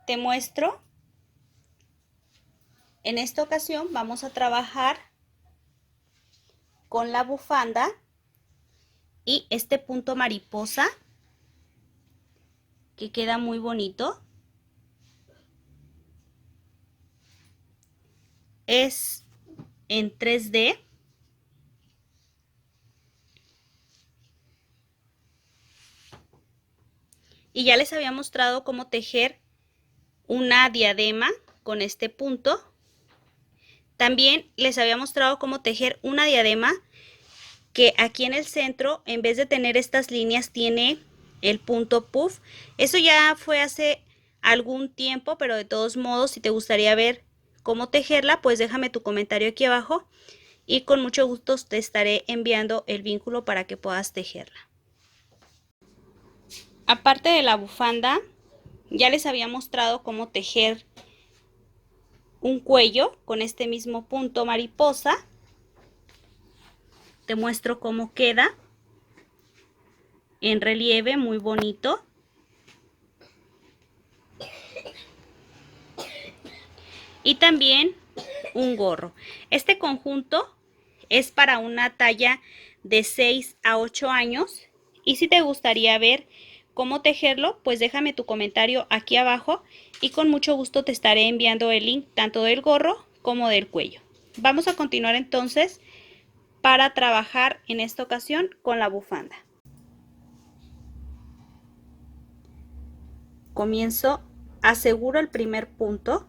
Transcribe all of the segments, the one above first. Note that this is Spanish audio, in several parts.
te muestro. En esta ocasión vamos a trabajar con la bufanda y este punto mariposa que queda muy bonito. Es en 3D. Y ya les había mostrado cómo tejer una diadema con este punto. También les había mostrado cómo tejer una diadema que aquí en el centro, en vez de tener estas líneas, tiene el punto puff. Eso ya fue hace algún tiempo, pero de todos modos, si te gustaría ver cómo tejerla, pues déjame tu comentario aquí abajo y con mucho gusto te estaré enviando el vínculo para que puedas tejerla. Aparte de la bufanda, ya les había mostrado cómo tejer un cuello con este mismo punto mariposa. Te muestro cómo queda en relieve, muy bonito. Y también un gorro. Este conjunto es para una talla de 6 a 8 años. Y si te gustaría ver cómo tejerlo, pues déjame tu comentario aquí abajo y con mucho gusto te estaré enviando el link tanto del gorro como del cuello. Vamos a continuar entonces para trabajar en esta ocasión con la bufanda. Comienzo, aseguro el primer punto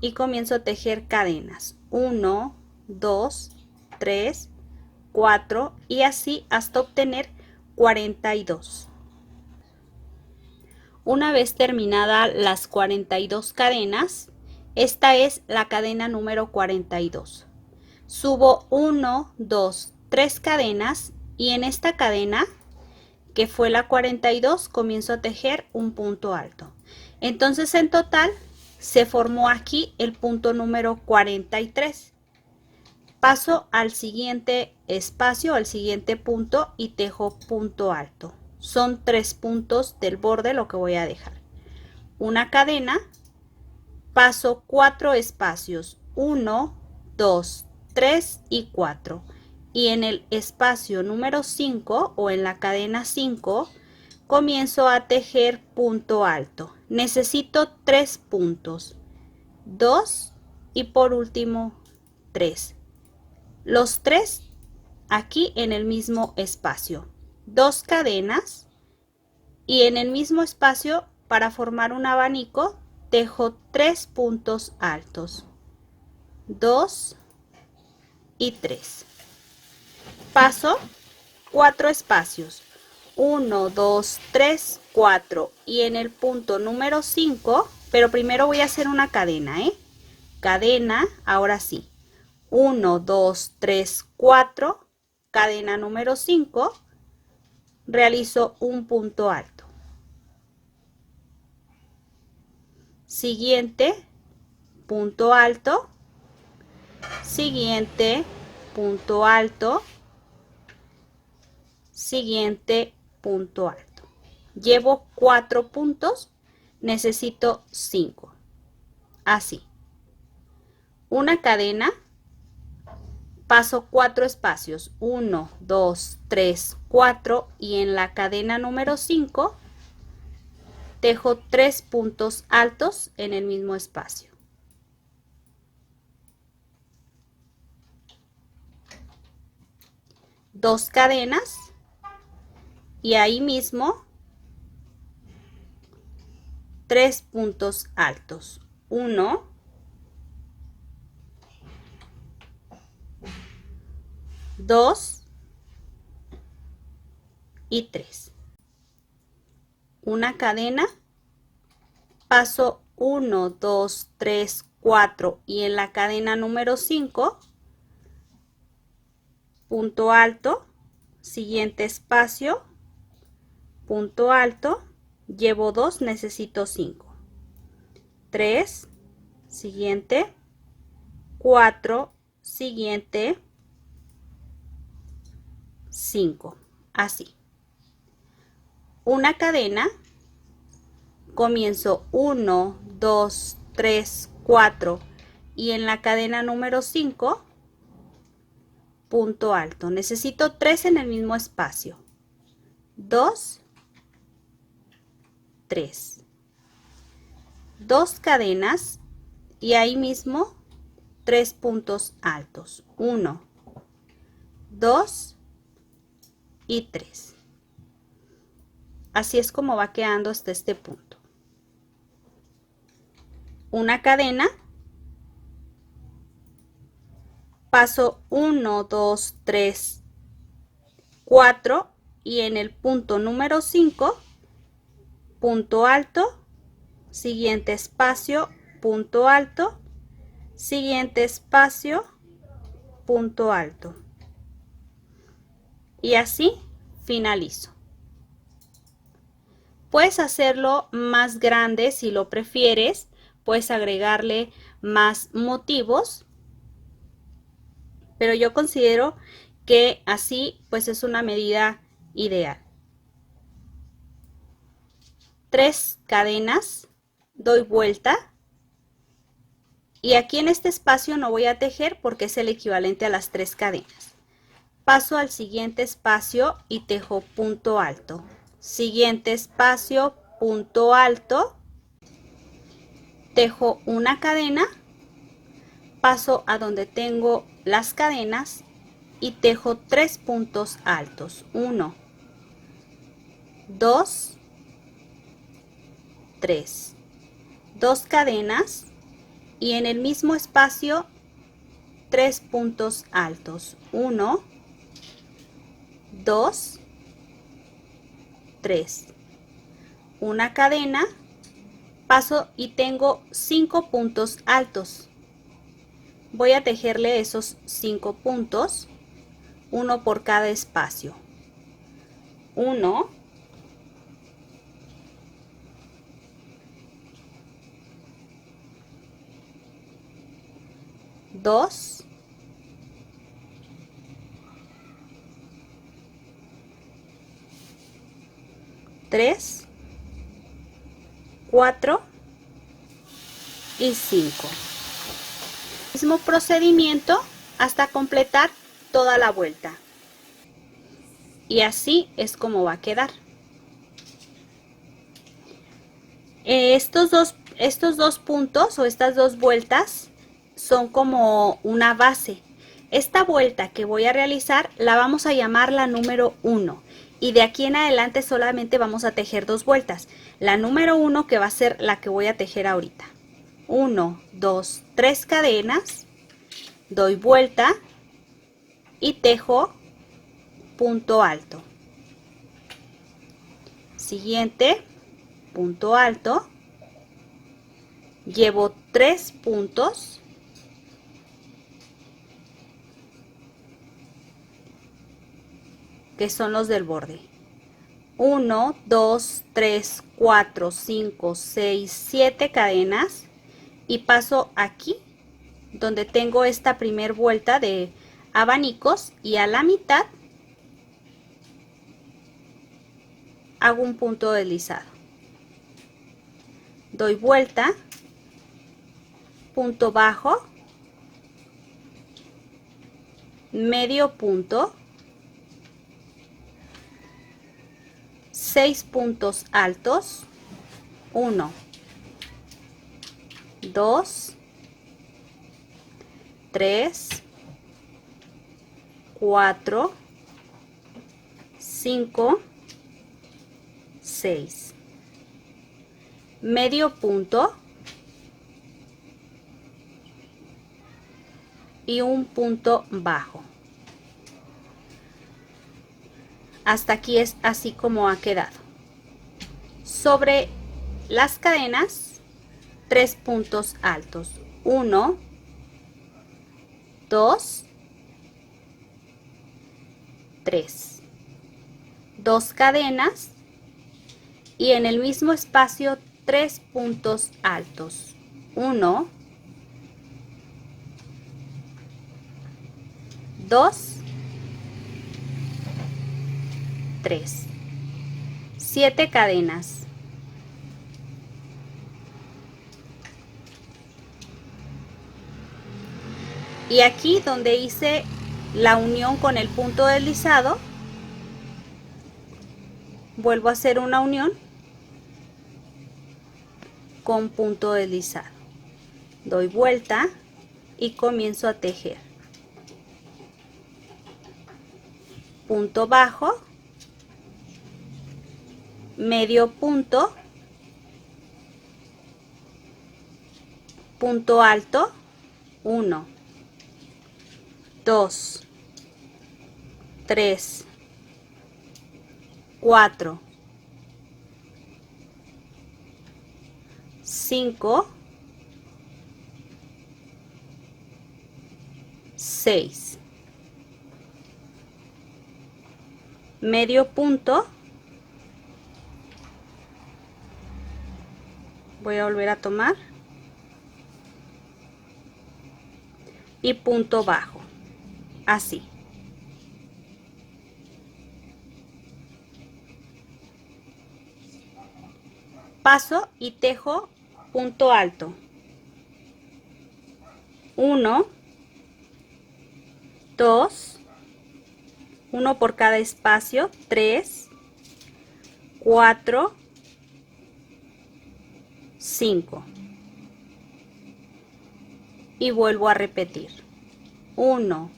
y comienzo a tejer cadenas. 1, 2, 3, 4 y así hasta obtener 42. Una vez terminadas las 42 cadenas, esta es la cadena número 42. Subo 1, 2, 3 cadenas y en esta cadena, que fue la 42, comienzo a tejer un punto alto. Entonces en total se formó aquí el punto número 43. Paso al siguiente espacio, al siguiente punto y tejo punto alto. Son 3 puntos del borde lo que voy a dejar. Una cadena, paso 4 espacios, 1, 2, 3 y 4. Y en el espacio número 5 o en la cadena 5 comienzo a tejer punto alto. Necesito 3 puntos, 2 y por último 3. Los 3 aquí en el mismo espacio. 2 cadenas y en el mismo espacio para formar un abanico tejo 3 puntos altos. 2 y 3. Paso 4 espacios. 1, 2, 3, 4 y en el punto número 5, pero primero voy a hacer una cadena, cadena, ahora sí. 1, 2, 3, 4, cadena número 5, realizo un punto alto. Siguiente, punto alto. Siguiente, punto alto. Siguiente, punto alto. Llevo 4 puntos, necesito 5. Así. Una cadena. Paso 4 espacios, 1, 2, 3, 4 y en la cadena número 5 tejo 3 puntos altos en el mismo espacio. Dos cadenas y ahí mismo 3 puntos altos. 1, 2 y 3. Una cadena, paso 1, 2, 3, 4 y en la cadena número 5, punto alto, siguiente espacio, punto alto, llevo 2, necesito 5. 3, siguiente, 4, siguiente, 5, así. Una cadena, comienzo 1, 2, 3, 4 y en la cadena número 5, punto alto. Necesito 3 en el mismo espacio. 2, 3. 2 cadenas y ahí mismo 3 puntos altos. 1, 2 y 3. Así es como va quedando hasta este punto. Una cadena, paso 1, 2, 3, 4 y en el punto número 5, punto alto, siguiente espacio, punto alto, siguiente espacio, punto alto. Y así finalizo. Puedes hacerlo más grande si lo prefieres, puedes agregarle más motivos, pero yo considero que así pues es una medida ideal. 3 cadenas, doy vuelta y aquí en este espacio no voy a tejer porque es el equivalente a las 3 cadenas. Paso al siguiente espacio y tejo punto alto. Siguiente espacio, punto alto, tejo una cadena, paso a donde tengo las cadenas y tejo 3 puntos altos. 1, 2, 3. 2 cadenas y en el mismo espacio 3 puntos altos. 1, 2, 3. Una cadena, paso y tengo 5 puntos altos. Voy a tejerle esos 5 puntos, uno por cada espacio. 1, 2, 3, 4 y 5. Mismo procedimiento hasta completar toda la vuelta. Y así es como va a quedar. Estos dos puntos o estas dos vueltas son como una base. Esta vuelta que voy a realizar la vamos a llamar la número 1 y de aquí en adelante solamente vamos a tejer 2 vueltas. La número 1 que va a ser la que voy a tejer ahorita. 1, 2, 3 cadenas, doy vuelta y tejo punto alto. Siguiente, punto alto, llevo 3 puntos, que son los del borde. 1, 2, 3, 4, 5, 6, 7 cadenas y paso aquí donde tengo esta primer vuelta de abanicos y a la mitad hago un punto deslizado. Doy vuelta, punto bajo, medio punto, 6 puntos altos, 1, 2, 3, 4, 5, 6. Medio punto y un punto bajo. Hasta aquí es así como ha quedado. Sobre las cadenas, 3 puntos altos. 1, 2, 3. 2 cadenas y en el mismo espacio 3 puntos altos. 1, 2, 3. 7 cadenas. Y aquí donde hice la unión con el punto deslizado, vuelvo a hacer una unión con punto deslizado. Doy vuelta y comienzo a tejer. Punto bajo, medio punto, punto alto, 1, 2, 3, 4, 5, 6, medio punto, voy a volver a tomar, y punto bajo, así. Paso y tejo punto alto, 1, 2, 1 por cada espacio, 3, 4, 5 y vuelvo a repetir. 1,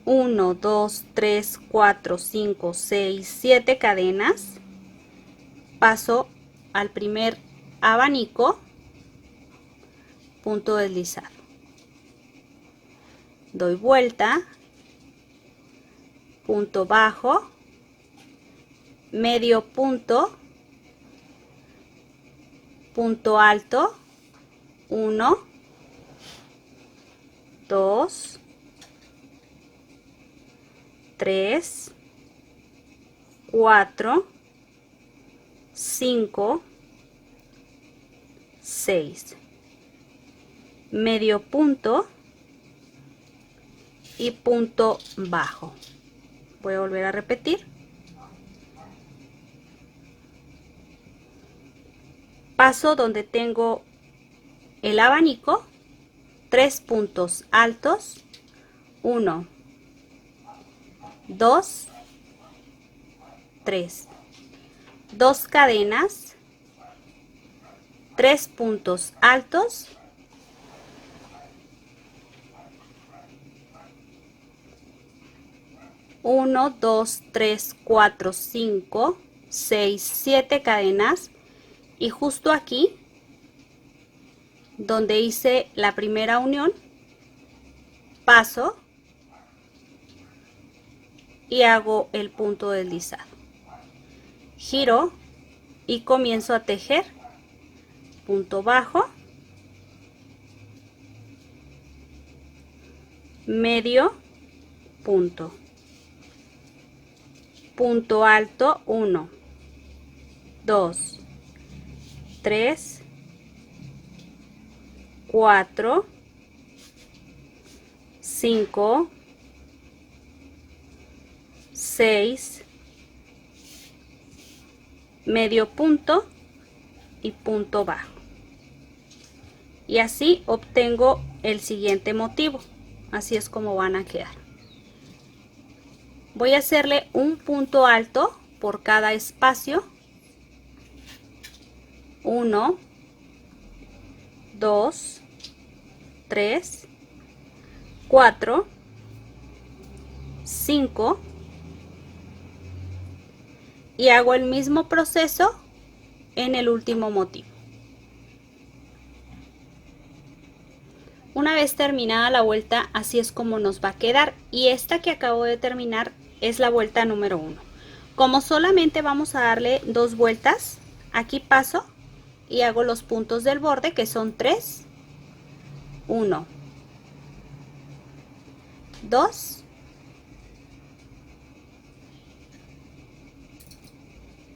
2, 3, 4, 5, 6, 7 cadenas. Paso al primer abanico, punto deslizado. Doy vuelta, punto bajo, medio punto, punto alto, 1, 2, 3, 4, 5, 6, medio punto y punto bajo. Voy a volver a repetir. Paso donde tengo el abanico, 3 puntos altos, 1, 2, 3, 2 cadenas, 3 puntos altos, 1, 2, 3, 4, 5, 6, 7 cadenas, y justo aquí donde hice la primera unión paso y hago el punto deslizado, giro y comienzo a tejer punto bajo, medio punto, punto alto, 1, 2, 3, 4, 5, 6, medio punto y punto bajo. Y así obtengo el siguiente motivo. Así es como van a quedar. Voy a hacerle un punto alto por cada espacio. 1, 2, 3, 4, 5 y hago el mismo proceso en el último motivo. Una vez terminada la vuelta, así es como nos va a quedar, y esta que acabo de terminar es la vuelta número 1. Como solamente vamos a darle 2 vueltas, aquí paso y hago los puntos del borde, que son 3, 1, 2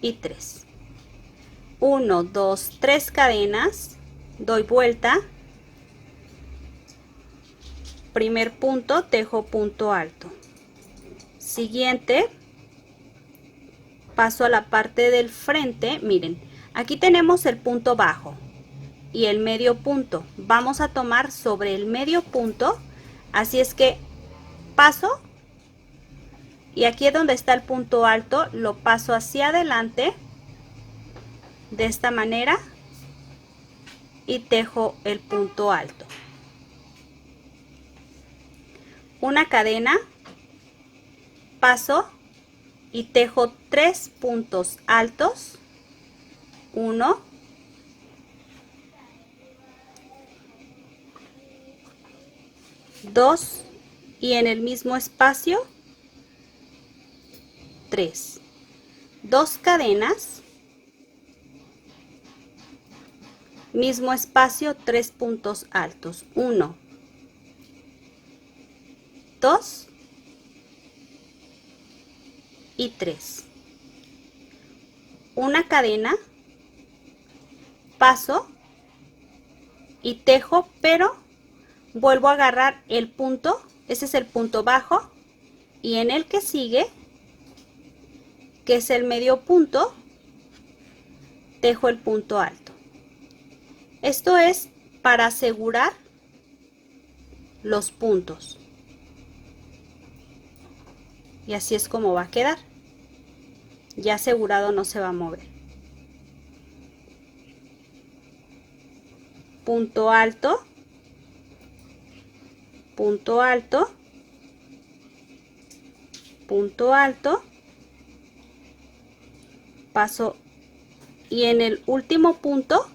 y 3. 1, 2, 3 cadenas, doy vuelta, primer punto, tejo punto alto, siguiente, paso a la parte del frente. Miren, aquí tenemos el punto bajo, y el medio punto. Vamos a tomar sobre el medio punto, así es que paso y aquí es donde está el punto alto, lo paso hacia adelante de esta manera y tejo el punto alto. Una cadena, paso y tejo 3 puntos altos, 1, 2 y en el mismo espacio 3, 2 cadenas, mismo espacio, 3 puntos altos, 1, 2 y 3, una cadena, paso y tejo, pero vuelvo a agarrar el punto, ese es el punto bajo, y en el que sigue, que es el medio punto, tejo el punto alto. Esto es para asegurar los puntos. Y así es como va a quedar. Ya asegurado, no se va a mover. Punto alto, punto alto, punto alto, paso y en el último punto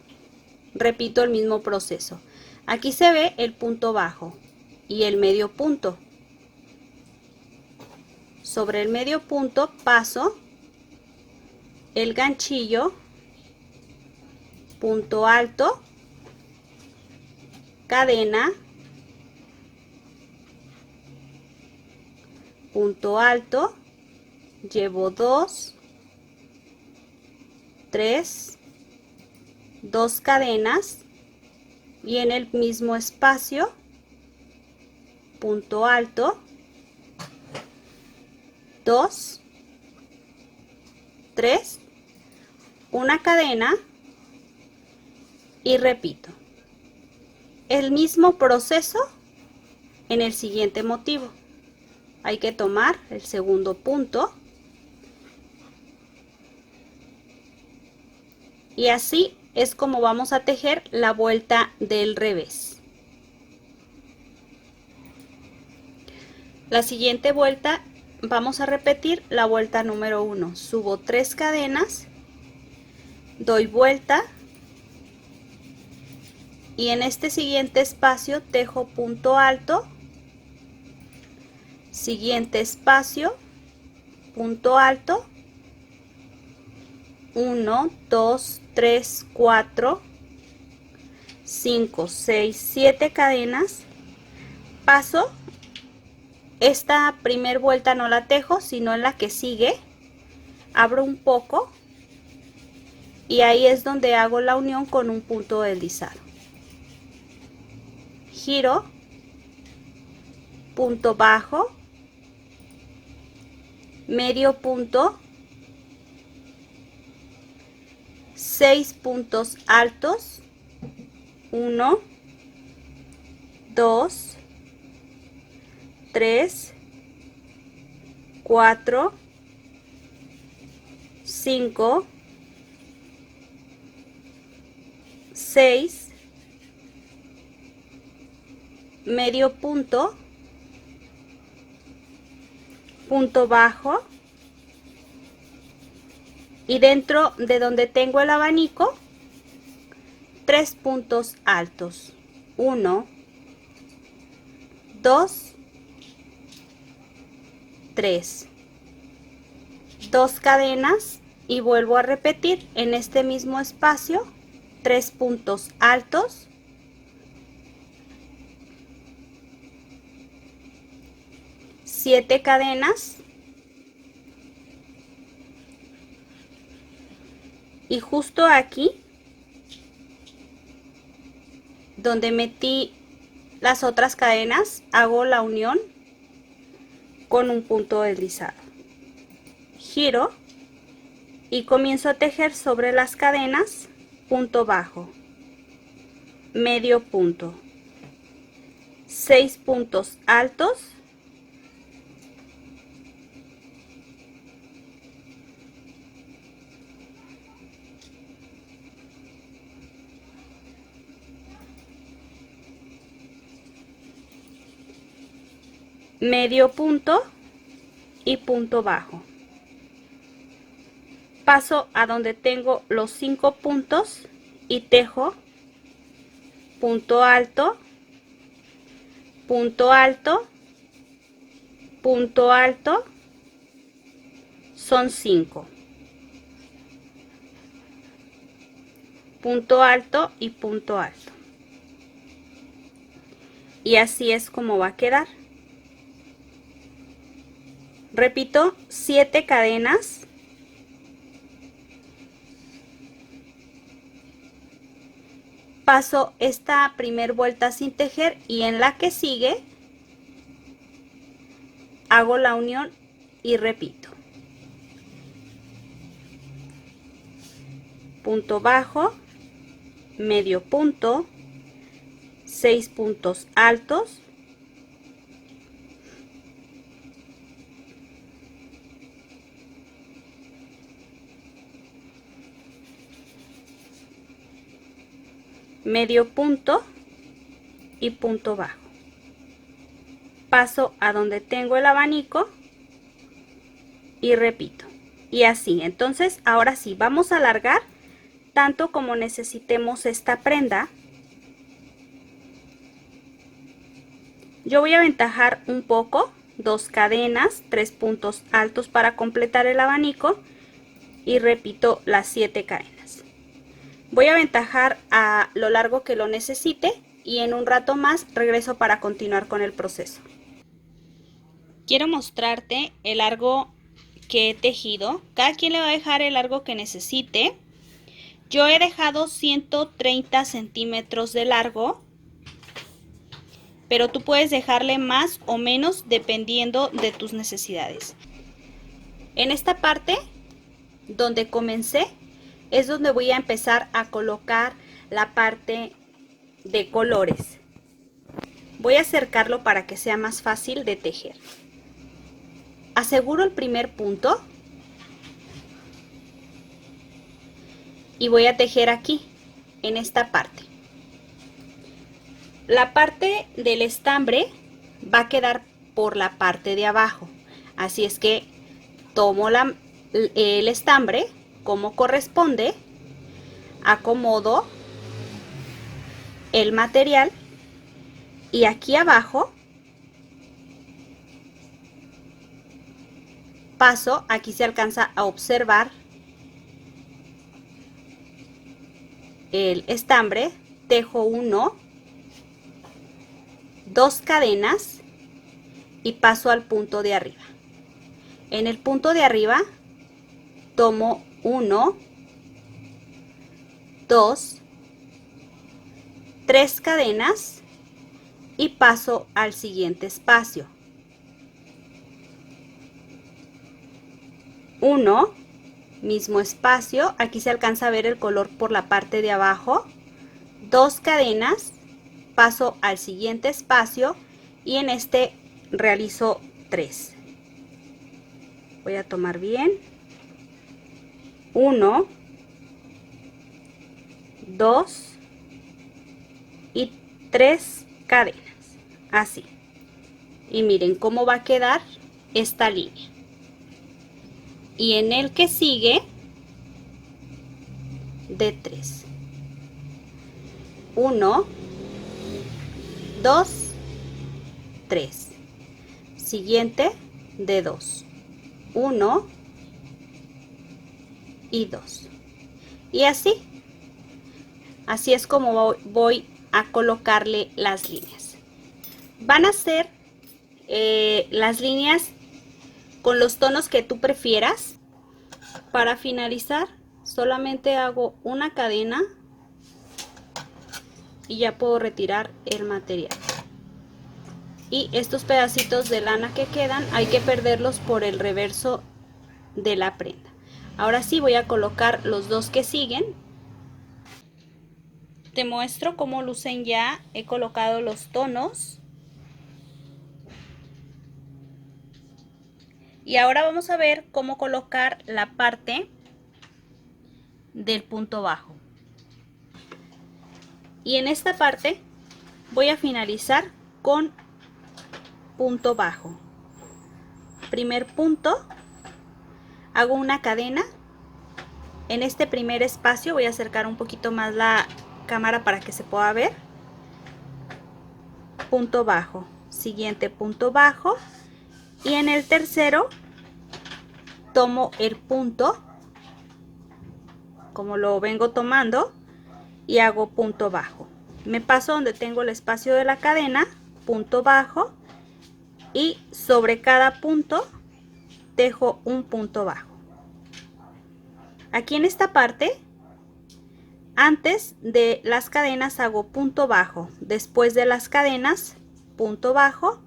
repito el mismo proceso. Aquí se ve el punto bajo y el medio punto. Sobre el medio punto paso el ganchillo, punto alto, cadena, punto alto, llevo 2, 3, 2 cadenas y en el mismo espacio, punto alto, 2, 3, una cadena y repito el mismo proceso en el siguiente motivo. Hay que tomar el segundo punto y así es como vamos a tejer la vuelta del revés. La siguiente vuelta vamos a repetir la vuelta número 1. Subo 3 cadenas, doy vuelta y en este siguiente espacio tejo punto alto, siguiente espacio, punto alto, 1, 2, 3, 4, 5, 6, 7 cadenas, paso, esta primer vuelta no la tejo, sino en la que sigue, abro un poco y ahí es donde hago la unión con un punto deslizado. Giro, punto bajo, medio punto, 6 puntos altos, 1, 2, 3, 4, 5, 6, medio punto, punto bajo y dentro de donde tengo el abanico 3 puntos altos, 1, 2, 3, 2 cadenas y vuelvo a repetir en este mismo espacio 3 puntos altos, 7 cadenas y justo aquí donde metí las otras cadenas hago la unión con un punto deslizado. Giro y comienzo a tejer sobre las cadenas punto bajo, medio punto, 6 puntos altos, medio punto y punto bajo. Paso a donde tengo los 5 puntos y tejo punto alto, punto alto, punto alto, son 5. Punto alto y punto alto. Y así es como va a quedar. Repito 7 cadenas. Paso esta primer vuelta sin tejer y en la que sigue hago la unión y repito. Punto bajo, medio punto, 6 puntos altos, medio punto y punto bajo. Paso a donde tengo el abanico y repito. Y así, entonces ahora sí, vamos a alargar tanto como necesitemos esta prenda. Yo voy a aventajar un poco, 2 cadenas, 3 puntos altos para completar el abanico y repito las 7 cadenas. Voy a aventajar a lo largo que lo necesite y en un rato más regreso para continuar con el proceso. Quiero mostrarte el largo que he tejido. Cada quien le va a dejar el largo que necesite. Yo he dejado 130 centímetros de largo, pero tú puedes dejarle más o menos dependiendo de tus necesidades. En esta parte donde comencé es donde voy a empezar a colocar la parte de colores. Voy a acercarlo para que sea más fácil de tejer. Aseguro el primer punto y voy a tejer aquí, en esta parte. La parte del estambre va a quedar por la parte de abajo, así es que tomo el estambre como corresponde, acomodo el material y aquí abajo paso, aquí se alcanza a observar el estambre, tejo 1, 2 cadenas y paso al punto de arriba. En el punto de arriba tomo 1, 2, 3 cadenas y paso al siguiente espacio. 1, mismo espacio, aquí se alcanza a ver el color por la parte de abajo, 2 cadenas, paso al siguiente espacio y en este realizo 3. Voy a tomar bien. 1, 2 y 3 cadenas, así. Y miren cómo va a quedar esta línea. Y en el que sigue de 3. 1, 2, 3. Siguiente de 2. 1 y 2. Y así. Así es como voy a colocarle las líneas. Van a ser las líneas con los tonos que tú prefieras. Para finalizar, solamente hago una cadena y ya puedo retirar el material. Y estos pedacitos de lana que quedan hay que perderlos por el reverso de la prenda. Ahora sí voy a colocar los dos que siguen. Te muestro cómo lucen ya. He colocado los tonos. Y ahora vamos a ver cómo colocar la parte del punto bajo. Y en esta parte voy a finalizar con punto bajo. Primer punto, hago una cadena. En este primer espacio voy a acercar un poquito más la cámara para que se pueda ver. Punto bajo, siguiente punto bajo, y en el tercero tomo el punto como lo vengo tomando y hago punto bajo. Me paso donde tengo el espacio de la cadena, punto bajo, y sobre cada punto dejo un punto bajo. Aquí en esta parte, antes de las cadenas hago punto bajo, después de las cadenas punto bajo,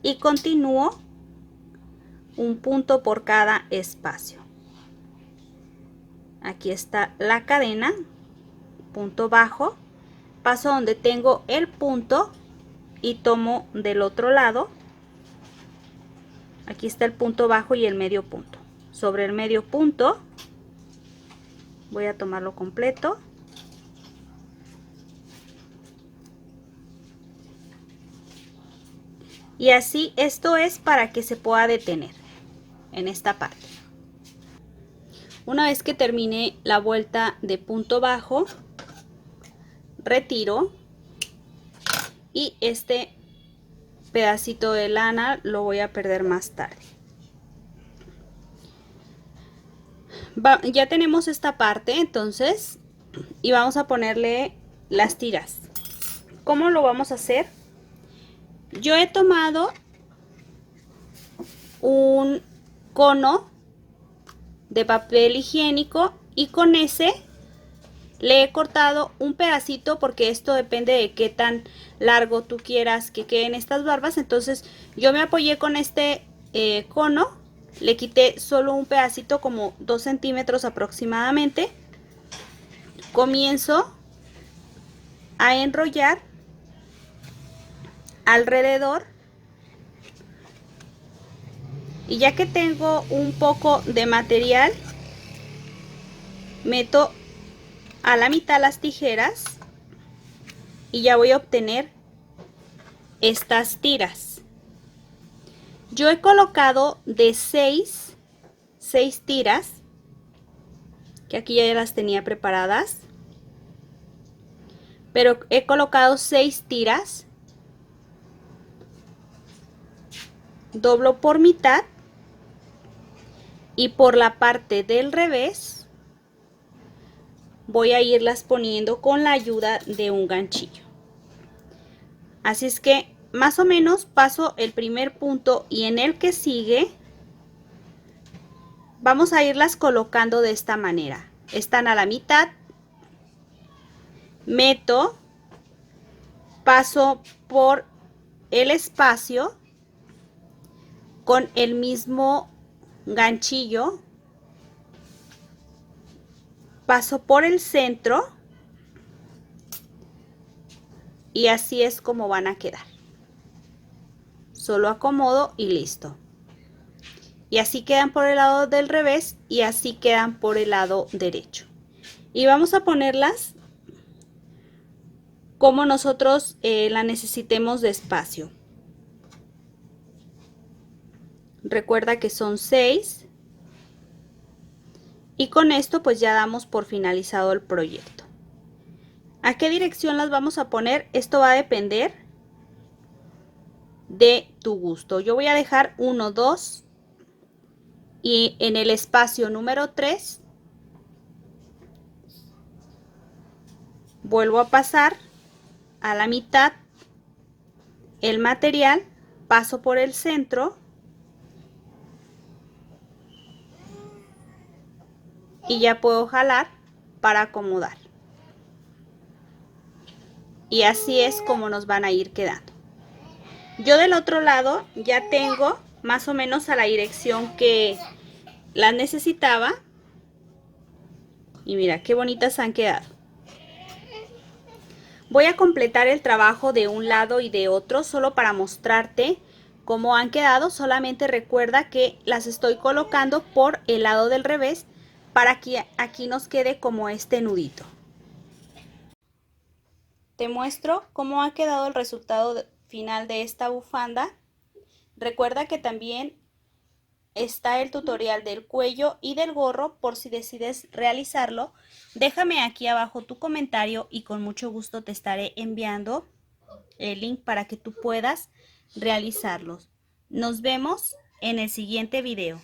y continúo un punto por cada espacio. Aquí está la cadena, punto bajo, paso donde tengo el punto y tomo del otro lado. Aquí está el punto bajo y el medio punto. Sobre el medio punto voy a tomarlo completo. Y así, esto es para que se pueda detener en esta parte. Una vez que termine la vuelta de punto bajo, retiro y este pedacito de lana lo voy a perder más tarde. Ya tenemos esta parte entonces, y vamos a ponerle las tiras. ¿Cómo lo vamos a hacer? Yo he tomado un cono de papel higiénico y con ese le he cortado un pedacito, porque esto depende de qué tan largo tú quieras que queden estas barbas. Entonces yo me apoyé con este cono, le quité solo un pedacito, como 2 centímetros aproximadamente. Comienzo a enrollar alrededor, y ya que tengo un poco de material, meto a la mitad las tijeras y ya voy a obtener estas tiras. Yo he colocado de 6 tiras, que aquí ya las tenía preparadas, pero he colocado 6 tiras. Doblo por mitad y por la parte del revés voy a irlas poniendo con la ayuda de un ganchillo. Así es que más o menos paso el primer punto, y en el que sigue vamos a irlas colocando de esta manera. Están a la mitad, meto, paso por el espacio con el mismo ganchillo, paso por el centro, y así es como van a quedar. Solo acomodo y listo. Y así quedan por el lado del revés y así quedan por el lado derecho. Y vamos a ponerlas como nosotros la necesitemos de espacio. Recuerda que son 6, y con esto pues ya damos por finalizado el proyecto. ¿A qué dirección las vamos a poner? Esto va a depender de tu gusto. Yo voy a dejar 1, 2, y en el espacio número 3 vuelvo a pasar a la mitad el material, paso por el centro y ya puedo jalar para acomodar. Y así es como nos van a ir quedando. Yo del otro lado ya tengo más o menos a la dirección que las necesitaba. Y mira qué bonitas han quedado. Voy a completar el trabajo de un lado y de otro solo para mostrarte cómo han quedado. Solamente recuerda que las estoy colocando por el lado del revés para que aquí nos quede como este nudito. Te muestro cómo ha quedado el resultado final de esta bufanda. Recuerda que también está el tutorial del cuello y del gorro por si decides realizarlo. Déjame aquí abajo tu comentario y con mucho gusto te estaré enviando el link para que tú puedas realizarlos. Nos vemos en el siguiente video.